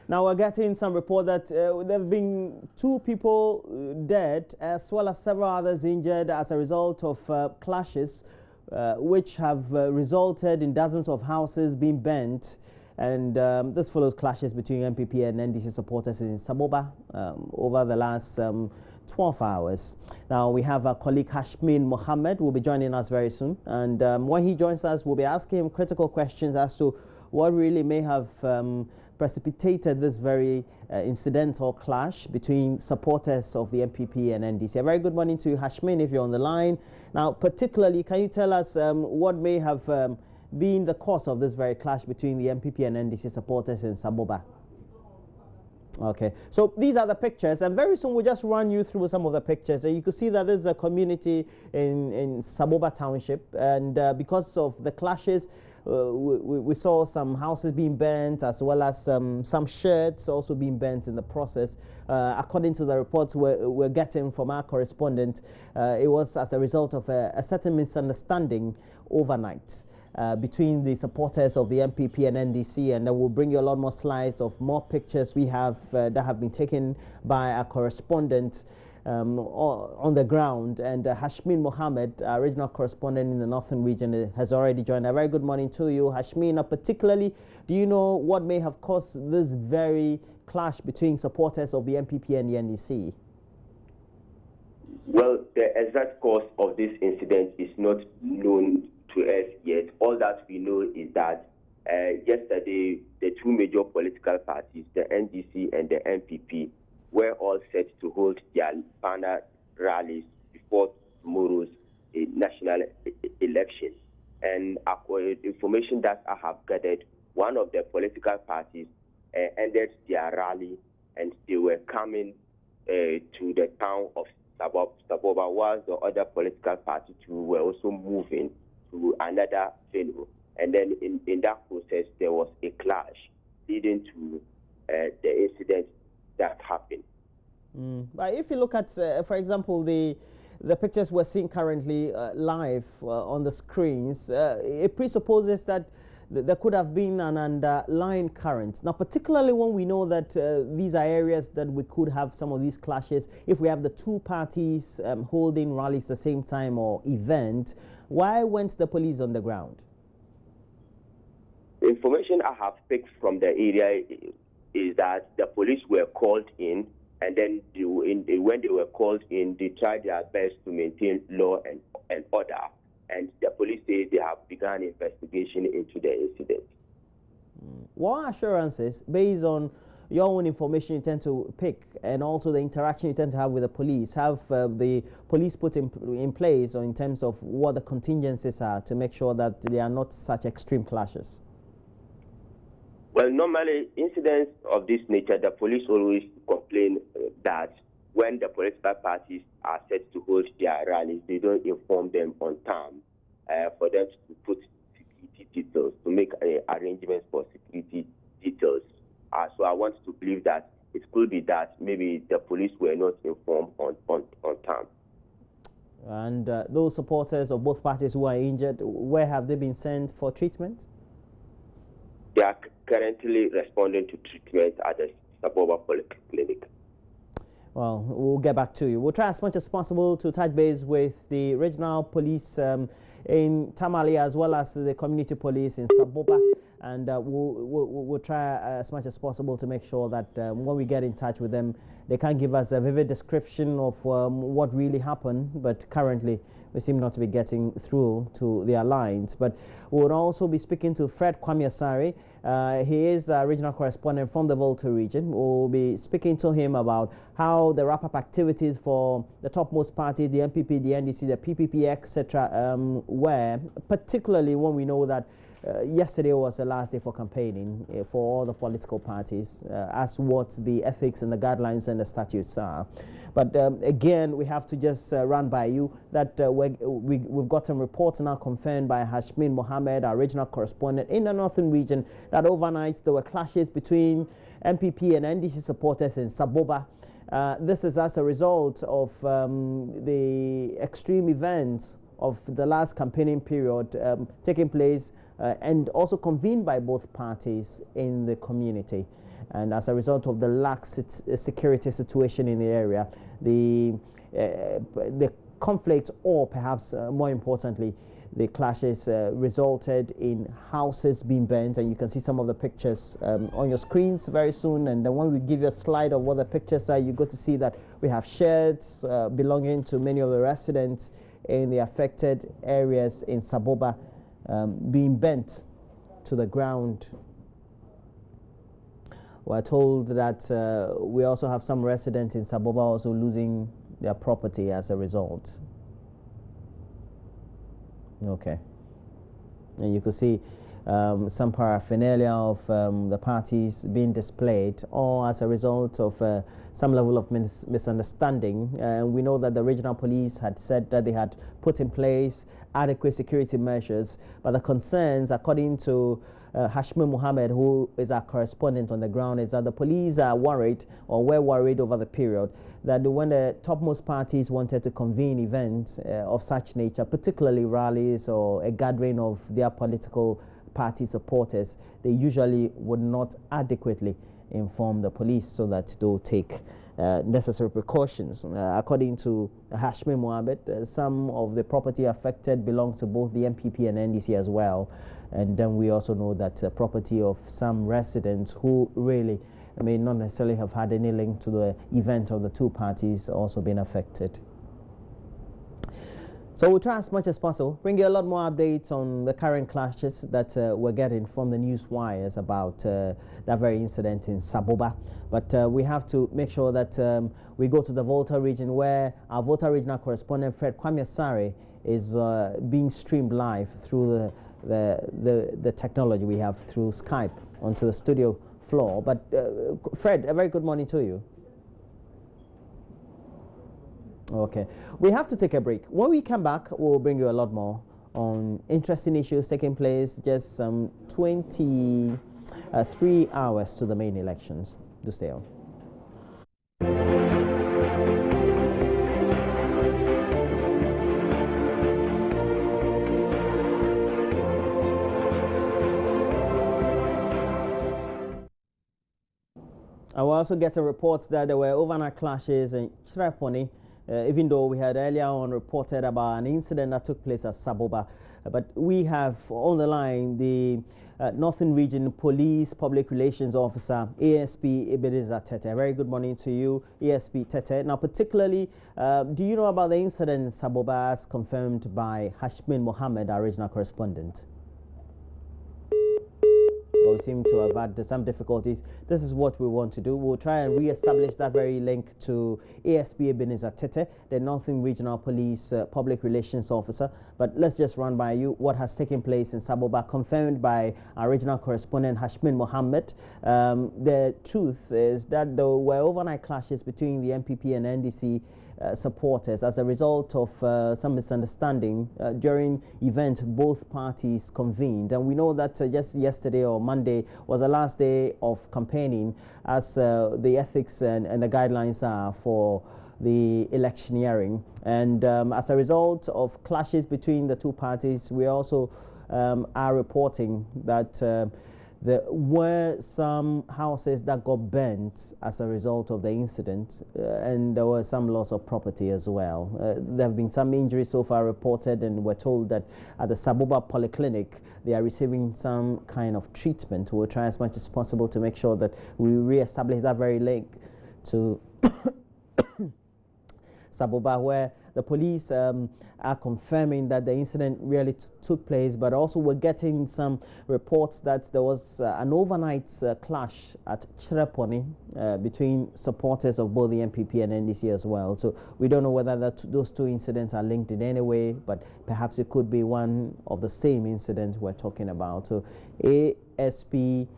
Now we're getting some report that there have been 2 people dead as well as several others injured as a result of clashes which have resulted in dozens of houses being burnt. And this follows clashes between NPP and NDC supporters in Saboba over the last 12 hours. Now we have our colleague Hashmin Mohammed who will be joining us very soon. And when he joins us, we'll be asking him critical questions as to what really may have precipitated this very incidental clash between supporters of the NPP and NDC. A very good morning to you, Hashmin, if you're on the line. Now, particularly, can you tell us what may have been the cause of this very clash between the NPP and NDC supporters in Saboba? Okay, so these are the pictures, and very soon we'll just run you through some of the pictures. And you can see that there's a community in Saboba Township, and because of the clashes, we saw some houses being burnt, as well as some sheds also being burnt in the process. According to the reports we're getting from our correspondent, it was as a result of a certain misunderstanding overnight between the supporters of the NPP and NDC, and then we'll bring you a lot more slides of more pictures we have that have been taken by our correspondent on the ground. And Hashmin Mohammed, our regional correspondent in the northern region, has already joined. A very good morning to you, Hashmin. Particularly, do you know what may have caused this very clash between supporters of the NPP and the NDC? Well, the exact cause of this incident is not known to us yet. All that we know is that yesterday the 2 major political parties, the NDC and the NPP, were all set to hold their banner rallies before tomorrow's national election. And according to information that I have gathered, one of the political parties ended their rally, and they were coming to the town of Saboba, while the other political parties were also moving to another venue. And then in that process, there was a clash leading to the incident that happened. But if you look at, for example, the pictures we're seeing currently live on the screens, it presupposes that there could have been an underlying current. Now, particularly when we know that these are areas that we could have some of these clashes, if we have the 2 parties holding rallies at the same time or event, why weren't the police on the ground? The information I have picked from the area is that the police were called in, and then when they were called in, they tried their best to maintain law and order. And the police say they have begun investigation into the incident. What assurances, based on your own information you tend to pick and also the interaction you tend to have with the police, have the police put in place, or in terms of what the contingencies are to make sure that there are not such extreme clashes? Well, normally, incidents of this nature, the police always complain that when the political parties are set to hold their rallies, they don't inform them on time for them to put security details, to make arrangements for security details. So I want to believe that it could be that maybe the police were not informed on time. And those supporters of both parties who are injured, where have they been sent for treatment? They are currently responding to treatment at the Saboba Polyclinic. Well, we'll get back to you. We'll try as much as possible to touch base with the regional police in Tamale, as well as the community police in Saboba, and we'll try as much as possible to make sure that when we get in touch with them, they can give us a vivid description of what really happened. But currently, we seem not to be getting through to their lines. But we'll also be speaking to Fred Kwame-Asare. He is a regional correspondent from the Volta region. We'll be speaking to him about how the wrap-up activities for the topmost parties, the NPP, the NDC, the PPP, etc., were, particularly when we know that yesterday was the last day for campaigning for all the political parties, as what the ethics and the guidelines and the statutes are. But again, we have to just run by you that we've gotten reports now confirmed by Hashmin Mohammed, our regional correspondent in the northern region, that overnight there were clashes between NPP and NDC supporters in Saboba. This is as a result of the extreme events of the last campaigning period taking place and also convened by both parties in the community. And as a result of the lax security situation in the area, the conflict, or perhaps more importantly, the clashes resulted in houses being burnt, and you can see some of the pictures on your screens very soon. And then when we give you a slide of what the pictures are, you go to see that we have sheds belonging to many of the residents in the affected areas in Saboba being burnt to the ground. We're told that we also have some residents in Saboba also losing their property as a result. Okay. And you can see some paraphernalia of the parties being displayed, or as a result of some level of misunderstanding. We know that the regional police had said that they had put in place adequate security measures, but the concerns, according to Hashmi Mohammed, who is our correspondent on the ground, is that the police are worried, or were worried over the period, that when the topmost parties wanted to convene events of such nature, particularly rallies or a gathering of their political party supporters, they usually would not adequately inform the police so that they'll take necessary precautions. According to Hashmi Mohammed, some of the property affected belong to both the NPP and NDC as well. And then we also know that property of some residents who really may not necessarily have had any link to the event of the two parties also been affected. So we'll try as much as possible, bring you a lot more updates on the current clashes that we're getting from the news wires about that very incident in Saboba. But we have to make sure that we go to the Volta region, where our Volta regional correspondent Fred Kwame is being streamed live through the technology we have through Skype onto the studio floor. But Fred, a very good morning to you. Okay, we have to take a break. When we come back, we'll bring you a lot more on interesting issues taking place just some 23 hours to the main elections. Do stay on. I will also get a report that there were overnight clashes in Chiraponi, even though we had earlier on reported about an incident that took place at Saboba. But we have on the line the Northern Region Police Public Relations Officer, ASP Ebenezer Tete. Very good morning to you, ASP Tete. Now, particularly, do you know about the incident in Saboba as confirmed by Hashmin Mohammed, our regional correspondent? We seem to have had some difficulties. This is what we want to do. We'll try and re-establish that very link to ASP Ebenezer Tete, the Northern Regional Police Public Relations Officer. But let's just run by you what has taken place in Saboba, confirmed by our regional correspondent Hashmin Mohammed. The truth is that there were overnight clashes between the NPP and NDC supporters as a result of some misunderstanding during event both parties convened. And we know that just yesterday or Monday was the last day of campaigning, as the ethics and the guidelines are for the electioneering. And as a result of clashes between the two parties, we also are reporting that there were some houses that got burnt as a result of the incident, and there was some loss of property as well. There have been some injuries so far reported, and we're told that at the Saboba Polyclinic they are receiving some kind of treatment. We'll try as much as possible to make sure that we re-establish that very link to Saboba, where the police are confirming that the incident really took place, but also we're getting some reports that there was an overnight clash at Chiraponi between supporters of both the NPP and NDC as well. So we don't know whether those two incidents are linked in any way, but perhaps it could be one of the same incident we're talking about. So ASP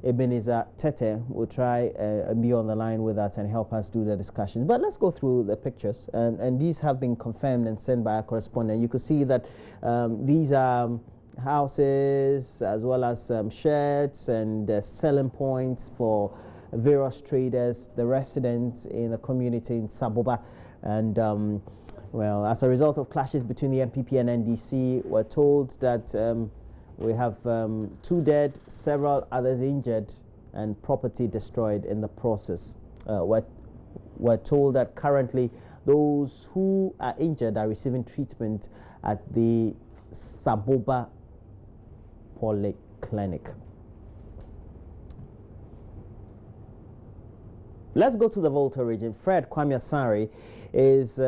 Ebenezer Tete will try and be on the line with us and help us do the discussion. But let's go through the pictures, and these have been confirmed and sent by our correspondent. You can see that these are houses as well as sheds and selling points for various traders, the residents in the community in Saboba. And well, as a result of clashes between the NPP and NDC, we're told that we have 2 dead, several others injured and property destroyed in the process. We're told that currently those who are injured are receiving treatment at the Saboba Polyclinic. Let's go to the Volta region. Fred Kwame is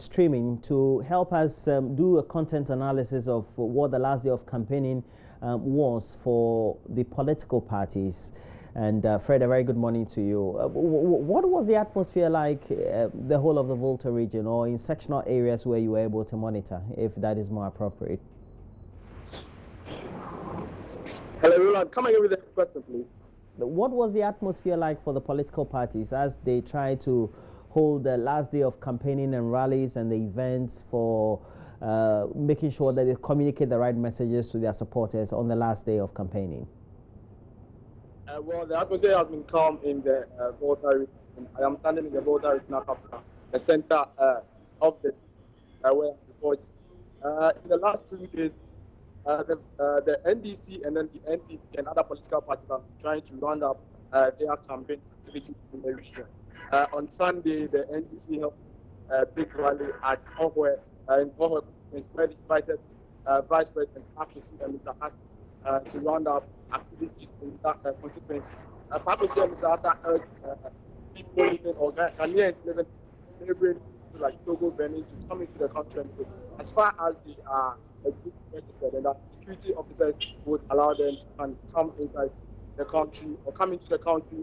streaming to help us do a content analysis of what the last day of campaigning was for the political parties. And Fred, a very good morning to you. What was the atmosphere like the whole of the Volta region, or in sectional areas where you were able to monitor, if that is more appropriate? Hello, Roland. Come again with the question, please. What was the atmosphere like for the political parties as they tried to hold the last day of campaigning and rallies and the events for making sure that they communicate the right messages to their supporters on the last day of campaigning? Well, the atmosphere has been calm in the Volta region. I am standing in the Volta regional capital, the center of the where the votes. In the last 2 days, the NDC and then the NPP and other political parties are trying to round up their campaign activities in the region. On Sunday, the NDC held a big rally at Ohwe, in Ohwe, where they invited Vice President Pakusi and Mr. Hart to round up activities in that constituency. Pakusi and Mr. Hart urged people living or Ghanaians living neighboring to like Togo, Benin to come into the country as far as they are a group registered, and that security officers would allow them to come inside the country or come into the country.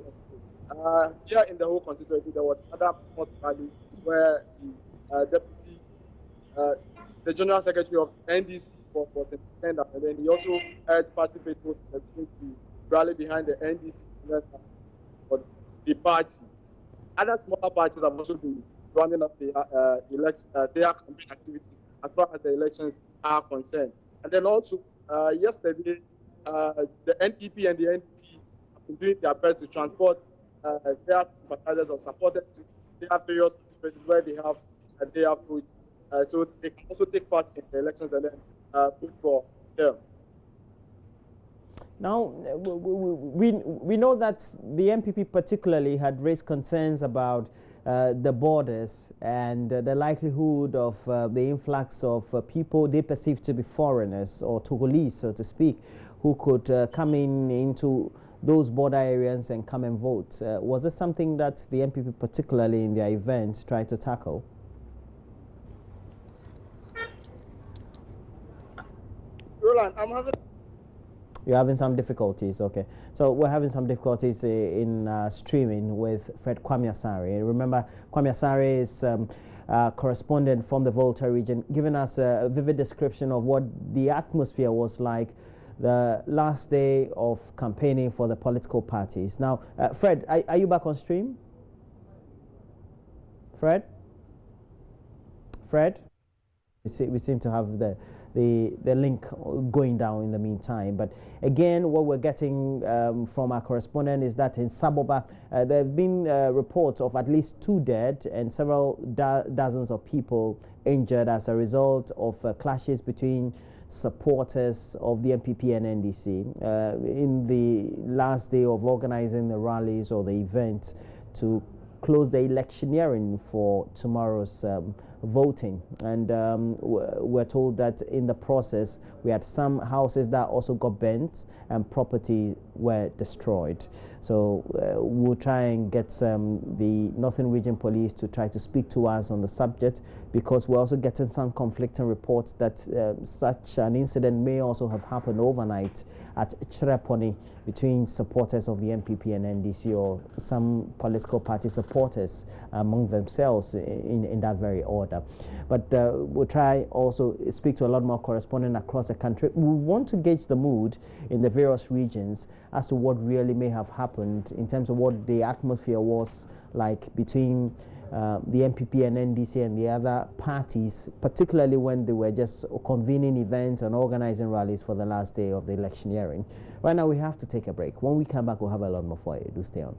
Here in the whole constituency, there was another rally where the deputy, the general secretary of NDC was in attendance, and then he also urged party people to rally behind the NDC for the party. Other smaller parties have also been rounding up their campaign activities as far as the elections are concerned. And then also, yesterday, the NPP and the NDC have been doing their best to transport their sympathizers or supporters to their various constituencies where they have their votes, so they can also take part in the elections and then vote for them. Now, we know that the NPP particularly had raised concerns about the borders and the likelihood of the influx of people they perceive to be foreigners or Togolese, so to speak, who could come into those border areas and come and vote. Was this something that the NPP, particularly in their event, tried to tackle? Roland, You're having some difficulties, okay. So we're having some difficulties in streaming with Fred Kwame. Remember, Kwame is correspondent from the Volta region, giving us a vivid description of what the atmosphere was like the last day of campaigning for the political parties. Now, Fred, are you back on stream? Fred? We seem to have the link going down in the meantime. But again, what we're getting from our correspondent is that in Saboba, there have been reports of at least 2 dead and several dozens of people injured as a result of clashes between supporters of the NPP and NDC in the last day of organizing the rallies or the event to close the electioneering for tomorrow's voting. And we're told that in the process we had some houses that also got burnt and property were destroyed. So we'll try and get the Northern Region Police to try to speak to us on the subject, because we're also getting some conflicting reports that such an incident may also have happened overnight at Chireponi between supporters of the NPP and NDC, or some political party supporters among themselves in that very order. But we'll try also speak to a lot more correspondents across the country. We want to gauge the mood in the various regions as to what really may have happened in terms of what the atmosphere was like between the NPP and NDC and the other parties, particularly when they were just convening events and organizing rallies for the last day of the electioneering. Right now we have to take a break. When we come back, we'll have a lot more for you. Do stay on.